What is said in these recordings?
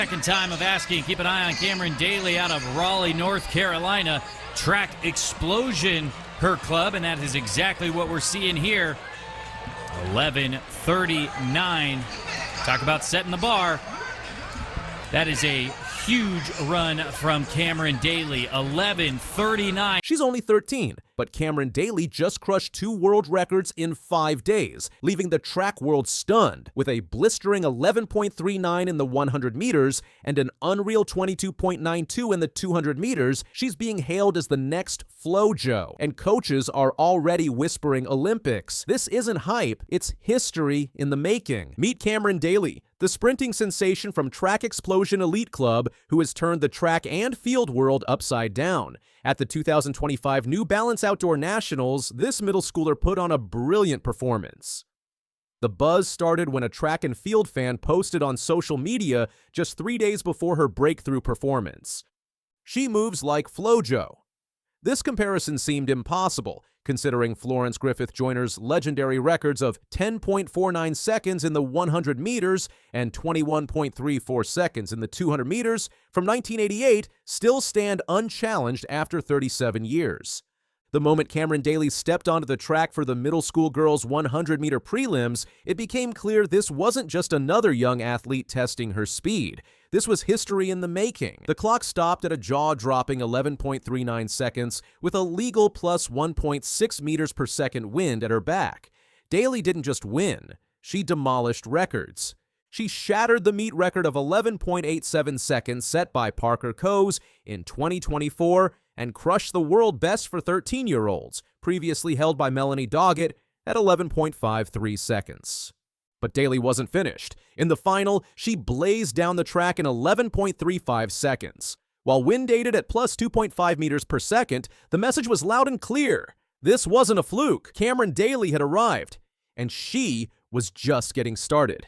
Second time of asking. Keep an eye on Camryn Dailey out of Raleigh, North Carolina. Track Xplosion, her club, and that is exactly what we're seeing here. 11:39. Talk about setting the bar. That is a huge run from Camryn Dailey. 11:39. She's only 13, but Camryn Dailey just crushed 2 world records in 5 days, leaving the track world stunned with a blistering 11.39 in the 100 meters and an unreal 22.92 in the 200 meters. She's being hailed as the next FloJo, and coaches are already whispering Olympics. This isn't hype, it's history in the making. Meet Camryn Dailey, the sprinting sensation from Track Xplosion Elite Club, who has turned the track and field world upside down. At the 2025 New Balance Outdoor Nationals, this middle schooler put on a brilliant performance. The buzz started when a track and field fan posted on social media just 3 days before her breakthrough performance. "She moves like FloJo." This comparison seemed impossible, considering Florence Griffith Joyner's legendary records of 10.49 seconds in the 100 meters and 21.34 seconds in the 200 meters from 1988 still stand unchallenged after 37 years. The moment Camryn Dailey stepped onto the track for the middle school girls' 100-meter prelims, it became clear this wasn't just another young athlete testing her speed. This was history in the making. The clock stopped at a jaw-dropping 11.39 seconds with a legal plus 1.6 meters per second wind at her back. Dailey didn't just win, she demolished records. She shattered the meet record of 11.87 seconds set by Parker Coase in 2024 and crushed the world best for 13-year-olds, previously held by Melanie Doggett at 11.53 seconds. But Dailey wasn't finished. In the final, she blazed down the track in 11.35 seconds. While wind dated at plus 2.5 meters per second, the message was loud and clear. This wasn't a fluke. Camryn Dailey had arrived, and she was just getting started.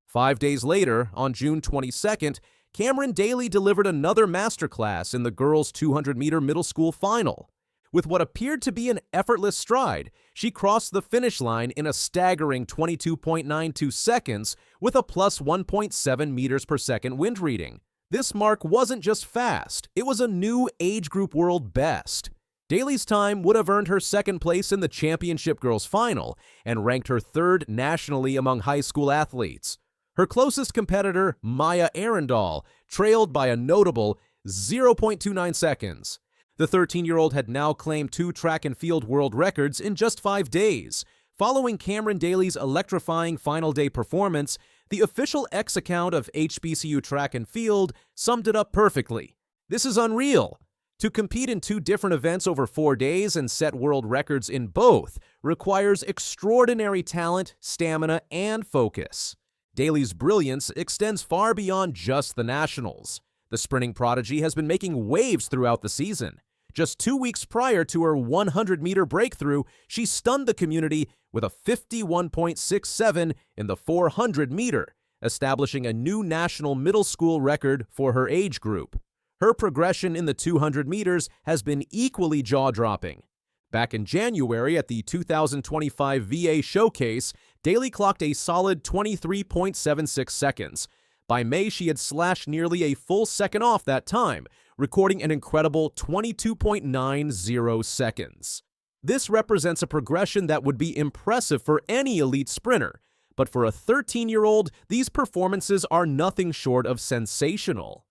5 days later, on June 22nd, Camryn Dailey delivered another masterclass in the girls' 200-meter middle school final. With what appeared to be an effortless stride, she crossed the finish line in a staggering 22.92 seconds with a plus 1.7 meters per second wind reading. This mark wasn't just fast, it was a new age group world best. Dailey's time would have earned her second place in the championship girls final and ranked her third nationally among high school athletes. Her closest competitor, Maya Arundel, trailed by a notable 0.29 seconds. The 13-year-old had now claimed 2 track and field world records in just 5 days. Following Camryn Dailey's electrifying final day performance, the official X account of HBCU Track and Field summed it up perfectly. "This is unreal. To compete in 2 different events over 4 days and set world records in both requires extraordinary talent, stamina, and focus." Dailey's brilliance extends far beyond just the nationals. The sprinting prodigy has been making waves throughout the season. Just 2 weeks prior to her 100-meter breakthrough, she stunned the community with a 51.67 in the 400-meter, establishing a new national middle school record for her age group. Her progression in the 200 meters has been equally jaw-dropping. Back in January at the 2025 VA Showcase, Dailey clocked a solid 23.76 seconds. By May, she had slashed nearly a full second off that time, recording an incredible 22.90 seconds. This represents a progression that would be impressive for any elite sprinter, but for a 13-year-old, these performances are nothing short of sensational.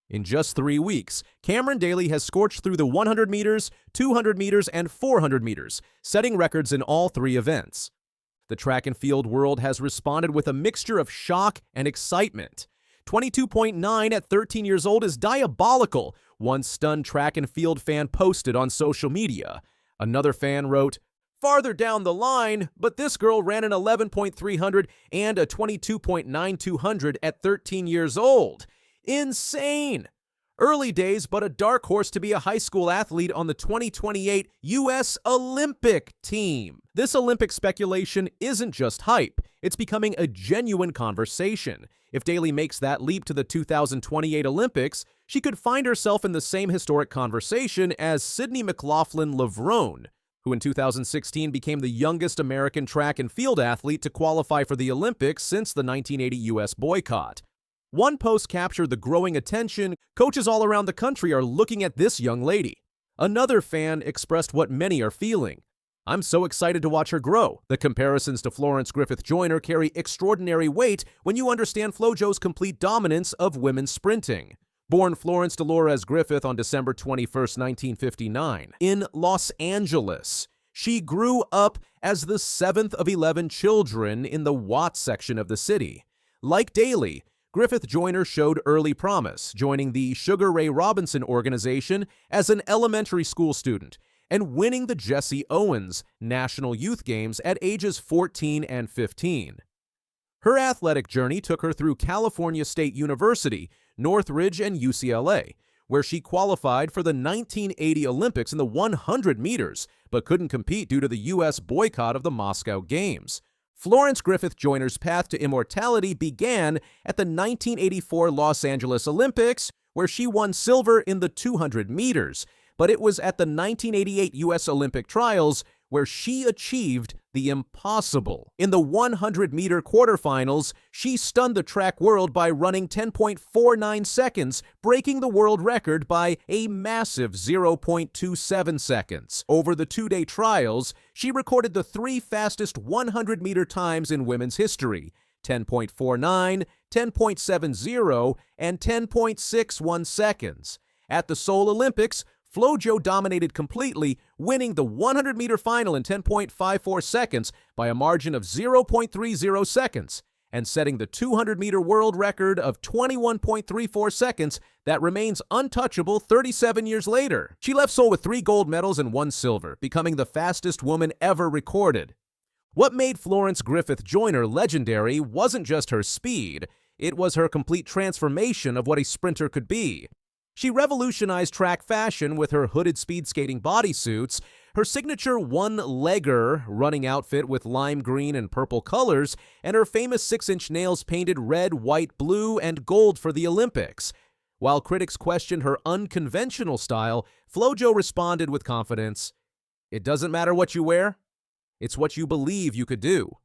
In just 3 weeks, Camryn Dailey has scorched through the 100 meters, 200 meters, and 400 meters, setting records in all 3 events. The track and field world has responded with a mixture of shock and excitement. 22.9 at 13 years old is diabolical, one stunned track and field fan posted on social media. Another fan wrote, "Farther down the line, but this girl ran an 11.300 and a 22.9200 at 13 years old. Insane! Early days, but a dark horse to be a high school athlete on the 2028 U.S. Olympic team." This Olympic speculation isn't just hype, it's becoming a genuine conversation. If Dailey makes that leap to the 2028 Olympics, she could find herself in the same historic conversation as Sydney McLaughlin-Levrone, who in 2016 became the youngest American track and field athlete to qualify for the Olympics since the 1980 U.S. boycott. One post captured the growing attention. Coaches all around the country are looking at this young lady. Another fan expressed what many are feeling. I'm so excited to watch her grow. The comparisons to Florence Griffith Joyner carry extraordinary weight when you understand FloJo's complete dominance of women's sprinting. Born Florence Dolores Griffith on December 21, 1959, in Los Angeles, she grew up as the 7th of 11 children in the Watts section of the city. Like Daly, Griffith Joyner showed early promise, joining the Sugar Ray Robinson organization as an elementary school student and winning the Jesse Owens National Youth Games at ages 14 and 15. Her athletic journey took her through California State University, Northridge, and UCLA, where she qualified for the 1980 Olympics in the 100 meters, but couldn't compete due to the U.S. boycott of the Moscow Games. Florence Griffith Joyner's path to immortality began at the 1984 Los Angeles Olympics, where she won silver in the 200 meters, but it was at the 1988 U.S. Olympic trials where she achieved the impossible. In the 100-meter quarterfinals, she stunned the track world by running 10.49 seconds, breaking the world record by a massive 0.27 seconds. Over the two-day trials, she recorded the 3 fastest 100-meter times in women's history: 10.49, 10.70, and 10.61 seconds. At the Seoul Olympics, FloJo dominated completely, winning the 100-meter final in 10.54 seconds by a margin of 0.30 seconds, and setting the 200-meter world record of 21.34 seconds that remains untouchable 37 years later. She left Seoul with 3 gold medals and 1 silver, becoming the fastest woman ever recorded. What made Florence Griffith Joyner legendary wasn't just her speed, it was her complete transformation of what a sprinter could be. She revolutionized track fashion with her hooded speed skating bodysuits, her signature one-legger running outfit with lime green and purple colors, and her famous 6-inch nails painted red, white, blue, and gold for the Olympics. While critics questioned her unconventional style, FloJo responded with confidence, "It doesn't matter what you wear, it's what you believe you could do."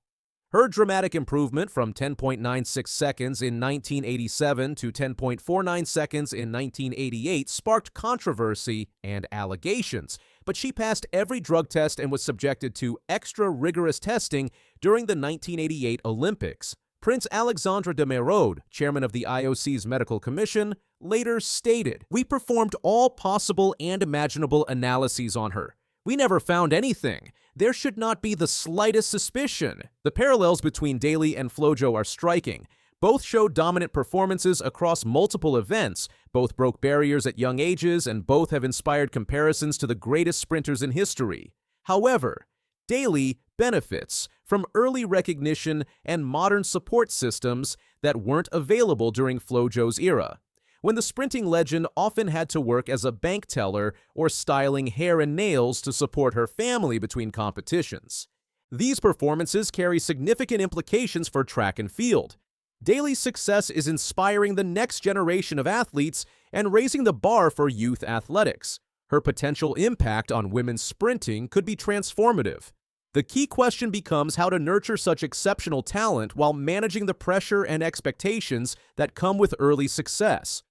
Her dramatic improvement from 10.96 seconds in 1987 to 10.49 seconds in 1988 sparked controversy and allegations, but she passed every drug test and was subjected to extra rigorous testing during the 1988 Olympics. Prince Alexandre de Merode, chairman of the IOC's Medical Commission, later stated, "We performed all possible and imaginable analyses on her. We never found anything. There should not be the slightest suspicion." The parallels between Daly and FloJo are striking. Both showed dominant performances across multiple events, both broke barriers at young ages, and both have inspired comparisons to the greatest sprinters in history. However, Daly benefits from early recognition and modern support systems that weren't available during FloJo's era, when the sprinting legend often had to work as a bank teller or styling hair and nails to support her family between competitions. These performances carry significant implications for track and field. Daly's success is inspiring the next generation of athletes and raising the bar for youth athletics. Her potential impact on women's sprinting could be transformative. The key question becomes how to nurture such exceptional talent while managing the pressure and expectations that come with early success.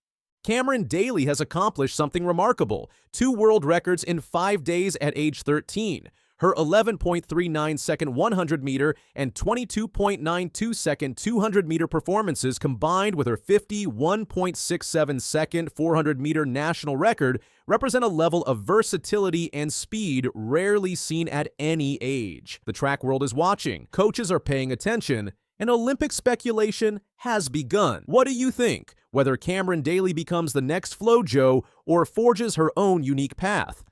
Camryn Dailey has accomplished something remarkable: 2 world records in 5 days at age 13. Her 11.39-second 100-meter and 22.92-second 200-meter performances, combined with her 51.67-second 400-meter national record, represent a level of versatility and speed rarely seen at any age. The track world is watching, coaches are paying attention, and Olympic speculation has begun. What do you think? Whether Camryn Dailey becomes the next FloJo or forges her own unique path?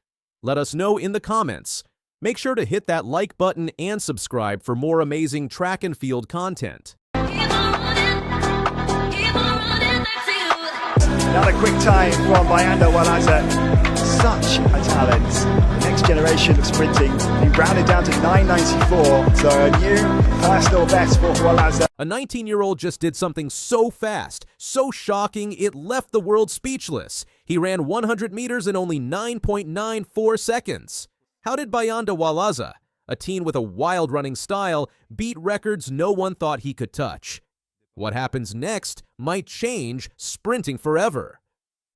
Let us know in the comments. Make sure to hit that like button and subscribe for more amazing track and field content. Another quick time from Bayanda Walaza. Such a talent. The next generation of sprinting. He rounded down to 9.94, so a new personal best for Walaza. A 19-year-old just did something so fast, so shocking, it left the world speechless. He ran 100 meters in only 9.94 seconds. How did Bayanda Walaza, a teen with a wild running style, beat records no one thought he could touch? What happens next might change sprinting forever.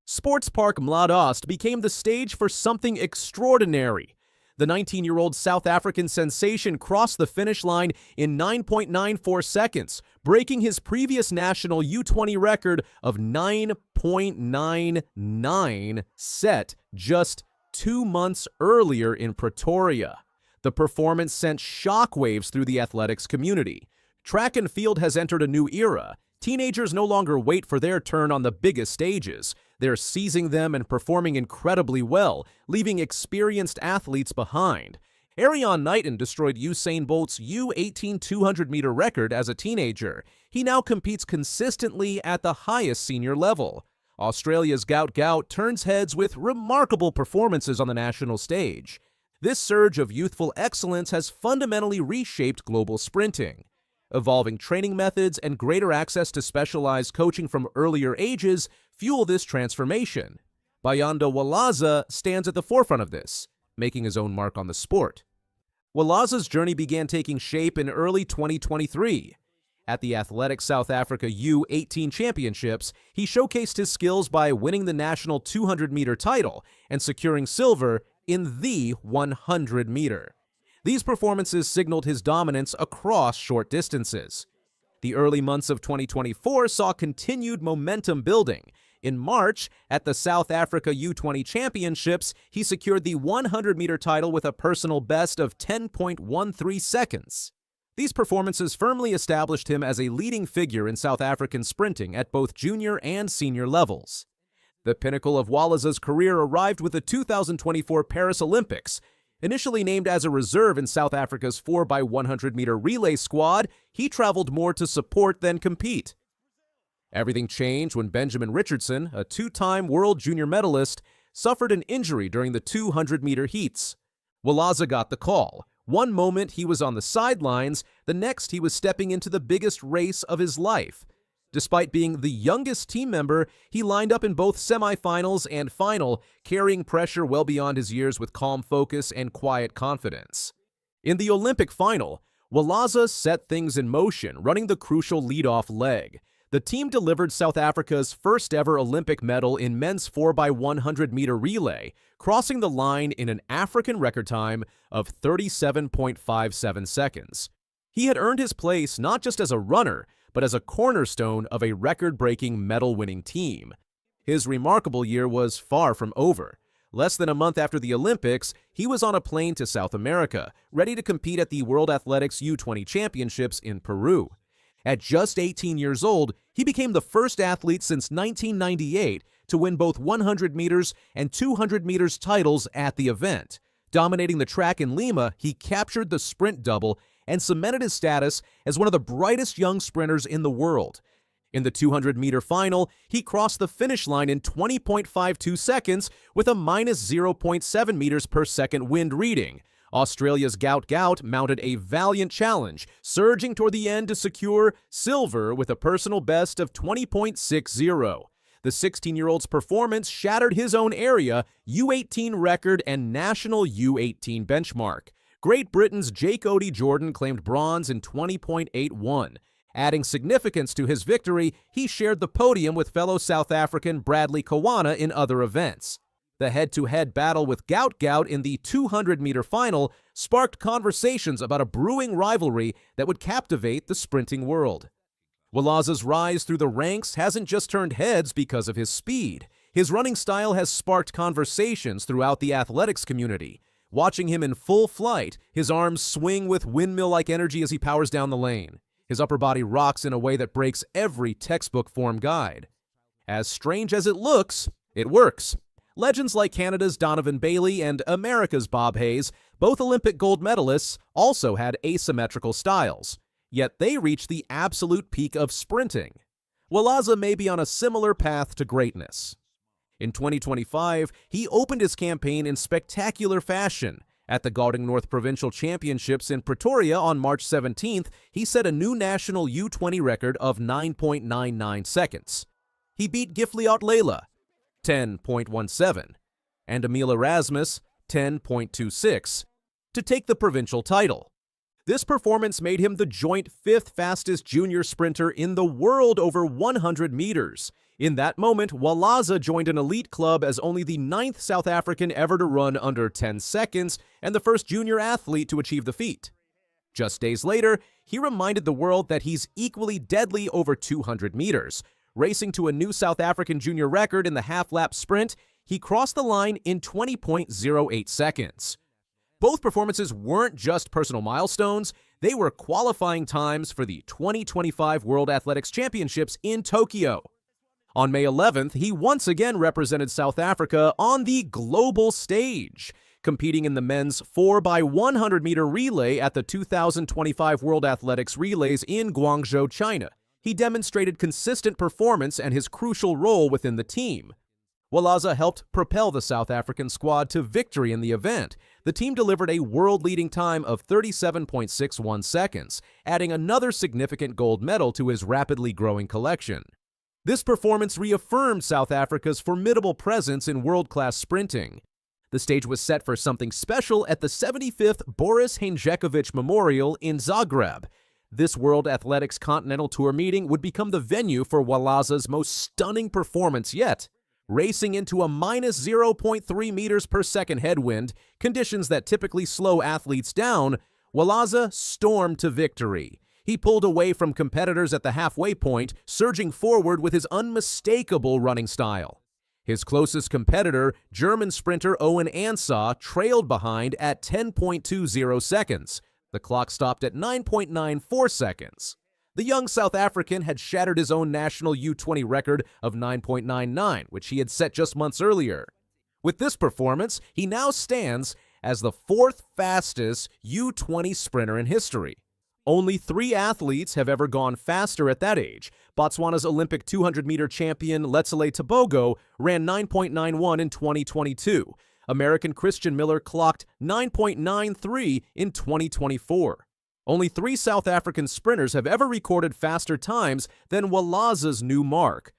Sports Park Mladost became the stage for something extraordinary. The 19-year-old South African sensation crossed the finish line in 9.94 seconds, breaking his previous national U20 record of 9.99 set just 2 months earlier in Pretoria. The performance sent shockwaves through the athletics community. Track and field has entered a new era. Teenagers no longer wait for their turn on the biggest stages. They're seizing them and performing incredibly well, leaving experienced athletes behind. Arion Knighton destroyed Usain Bolt's U18 200-meter record as a teenager. He now competes consistently at the highest senior level. Australia's Gout turns heads with remarkable performances on the national stage. This surge of youthful excellence has fundamentally reshaped global sprinting. Evolving training methods and greater access to specialized coaching from earlier ages fuel this transformation. Bayanda Walaza stands at the forefront of this, making his own mark on the sport. Walaza's journey began taking shape in early 2023. At the Athletic South Africa U18 Championships, he showcased his skills by winning the national 200-meter title and securing silver in the 100-meter. These performances signaled his dominance across short distances. The early months of 2024 saw continued momentum building. In March, at the South Africa U20 Championships, he secured the 100-meter title with a personal best of 10.13 seconds. These performances firmly established him as a leading figure in South African sprinting at both junior and senior levels. The pinnacle of Walaza's career arrived with the 2024 Paris Olympics. Initially named as a reserve in South Africa's 4x100-meter relay squad, he traveled more to support than compete. Everything changed when Benjamin Richardson, a two-time world junior medalist, suffered an injury during the 200-meter heats. Walaza got the call. One moment he was on the sidelines, the next he was stepping into the biggest race of his life. Despite being the youngest team member, he lined up in both semifinals and final, carrying pressure well beyond his years with calm focus and quiet confidence. In the Olympic final, Walaza set things in motion, running the crucial lead-off leg. The team delivered South Africa's first-ever Olympic medal in men's 4x100-meter relay, crossing the line in an African record time of 37.57 seconds. He had earned his place not just as a runner, but as a cornerstone of a record-breaking medal-winning team. His remarkable year was far from over. Less than a month after the Olympics, he was on a plane to South America, ready to compete at the World Athletics U20 Championships in Peru. At just 18 years old, he became the first athlete since 1998 to win both 100 meters and 200 meters titles at the event. Dominating the track in Lima, he captured the sprint double and cemented his status as one of the brightest young sprinters in the world. In the 200-meter final, he crossed the finish line in 20.52 seconds with a minus 0.7 meters per second wind reading. Australia's Gout mounted a valiant challenge, surging toward the end to secure silver with a personal best of 20.60. The 16-year-old's performance shattered his own area U18 record and national U18 benchmark. Great Britain's Jake Jordan claimed bronze in 20.81. Adding significance to his victory, he shared the podium with fellow South African Bradley Kawana in other events. The head-to-head battle with Gout in the 200-meter final sparked conversations about a brewing rivalry that would captivate the sprinting world. Walaza's rise through the ranks hasn't just turned heads because of his speed. His running style has sparked conversations throughout the athletics community. Watching him in full flight, his arms swing with windmill-like energy as he powers down the lane. His upper body rocks in a way that breaks every textbook form guide. As strange as it looks, it works. Legends like Canada's Donovan Bailey and America's Bob Hayes, both Olympic gold medalists, also had asymmetrical styles. Yet they reached the absolute peak of sprinting. Walaza may be on a similar path to greatness. In 2025, he opened his campaign in spectacular fashion. At the Gauteng North Provincial Championships in Pretoria on March 17th, he set a new national U20 record of 9.99 seconds. He beat Gifliot Leila, 10.17, and Emil Erasmus, 10.26, to take the provincial title. This performance made him the joint 5th fastest junior sprinter in the world over 100 meters. In that moment, Walaza joined an elite club as only the 9th South African ever to run under 10 seconds and the first junior athlete to achieve the feat. Just days later, he reminded the world that he's equally deadly over 200 meters. Racing to a new South African junior record in the half-lap sprint, he crossed the line in 20.08 seconds. Both performances weren't just personal milestones, they were qualifying times for the 2025 World Athletics Championships in Tokyo. On May 11th, he once again represented South Africa on the global stage, competing in the men's 4x100-meter relay at the 2025 World Athletics Relays in Guangzhou, China. He demonstrated consistent performance and his crucial role within the team. Walaza helped propel the South African squad to victory in the event. The team delivered a world-leading time of 37.61 seconds, adding another significant gold medal to his rapidly growing collection. This performance reaffirmed South Africa's formidable presence in world-class sprinting. The stage was set for something special at the 75th Boris Henjecovich Memorial in Zagreb. This World Athletics Continental Tour meeting would become the venue for Walaza's most stunning performance yet. Racing into a minus 0.3 meters per second headwind, conditions that typically slow athletes down, Walaza stormed to victory. He pulled away from competitors at the halfway point, surging forward with his unmistakable running style. His closest competitor, German sprinter Owen Ansah, trailed behind at 10.20 seconds. The clock stopped at 9.94 seconds. The young South African had shattered his own national U20 record of 9.99, which he had set just months earlier. With this performance, he now stands as the 4th fastest U20 sprinter in history. Only 3 athletes have ever gone faster at that age. Botswana's Olympic 200-meter champion Letsile Tebogo ran 9.91 in 2022. American Christian Miller clocked 9.93 in 2024. Only 3 South African sprinters have ever recorded faster times than Walaza's new mark.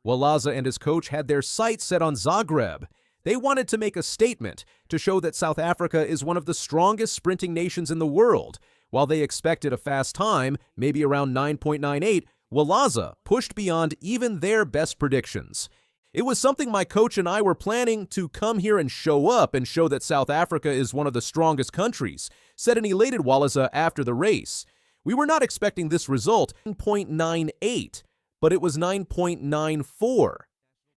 Walaza and his coach had their sights set on Zagreb. They wanted to make a statement to show that South Africa is one of the strongest sprinting nations in the world. While they expected a fast time, maybe around 9.98, Walaza pushed beyond even their best predictions. It was something my coach and I were planning to come here and show up and show that South Africa is one of the strongest countries, said an elated Walaza after the race. We were not expecting this result, 9.98, but it was 9.94.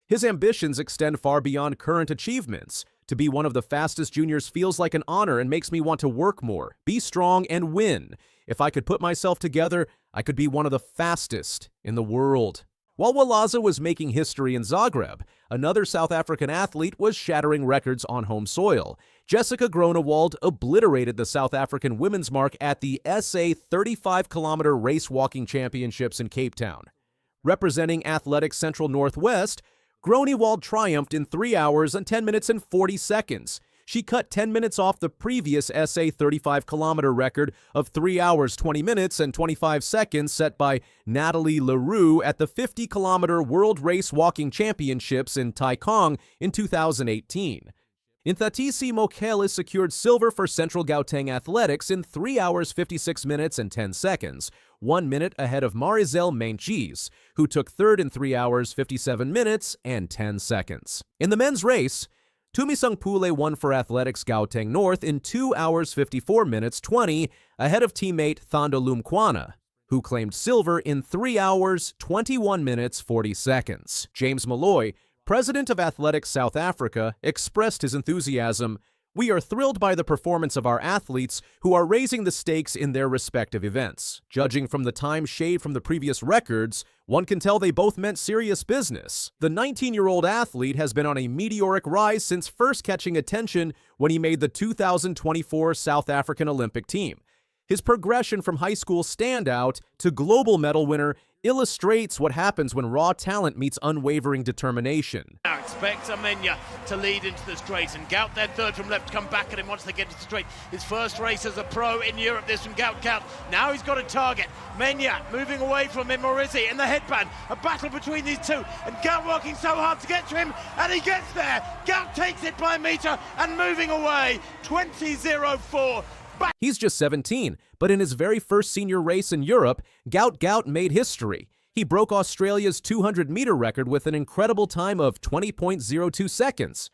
His ambitions extend far beyond current achievements. To be one of the fastest juniors feels like an honor and makes me want to work more, be strong, and win. If I could put myself together, I could be one of the fastest in the world. While Walaza was making history in Zagreb, another South African athlete was shattering records on home soil. Jessica Groenewald obliterated the South African women's mark at the SA 35-kilometer race walking championships in Cape Town. Representing Athletics Central Northwest, Groenewald triumphed in 3 hours and 10 minutes and 40 seconds. She cut 10 minutes off the previous SA 35-kilometer record of 3 hours, 20 minutes, and 25 seconds set by Natalie Leroux at the 50-kilometer World Race Walking Championships in Taikong in 2018. Nthatisi Mokele secured silver for Central Gauteng Athletics in 3 hours, 56 minutes, and 10 seconds, 1 minute ahead of Marizel Mentjes, who took third in 3 hours, 57 minutes, and 10 seconds. In the men's race, Tumisang Pule won for Athletics Gauteng North in 2 hours 54 minutes 20 ahead of teammate Thando Lumkwana, who claimed silver in 3 hours 21 minutes 40 seconds. James Malloy, president of Athletics South Africa, expressed his enthusiasm. "We are thrilled by the performance of our athletes who are raising the stakes in their respective events. Judging from the time shaved from the previous records, one can tell they both meant serious business. The 19-year-old athlete has been on a meteoric rise since first catching attention when he made the 2024 South African Olympic team. His progression from high school standout to global medal winner illustrates what happens when raw talent meets unwavering determination." Now expects Amenya to lead into the straight, and Gout then third from left to come back at him once they get into the straight. His first race as a pro in Europe, this from Gout. Now he's got a target. Menya moving away from him, Morizzi in the headband. A battle between these two, and Gout working so hard to get to him, and he gets there. Gout takes it by a metre and moving away. 20.04. He's just 17, but in his very first senior race in Europe, Gout made history. He broke Australia's 200-meter record with an incredible time of 20.02 seconds.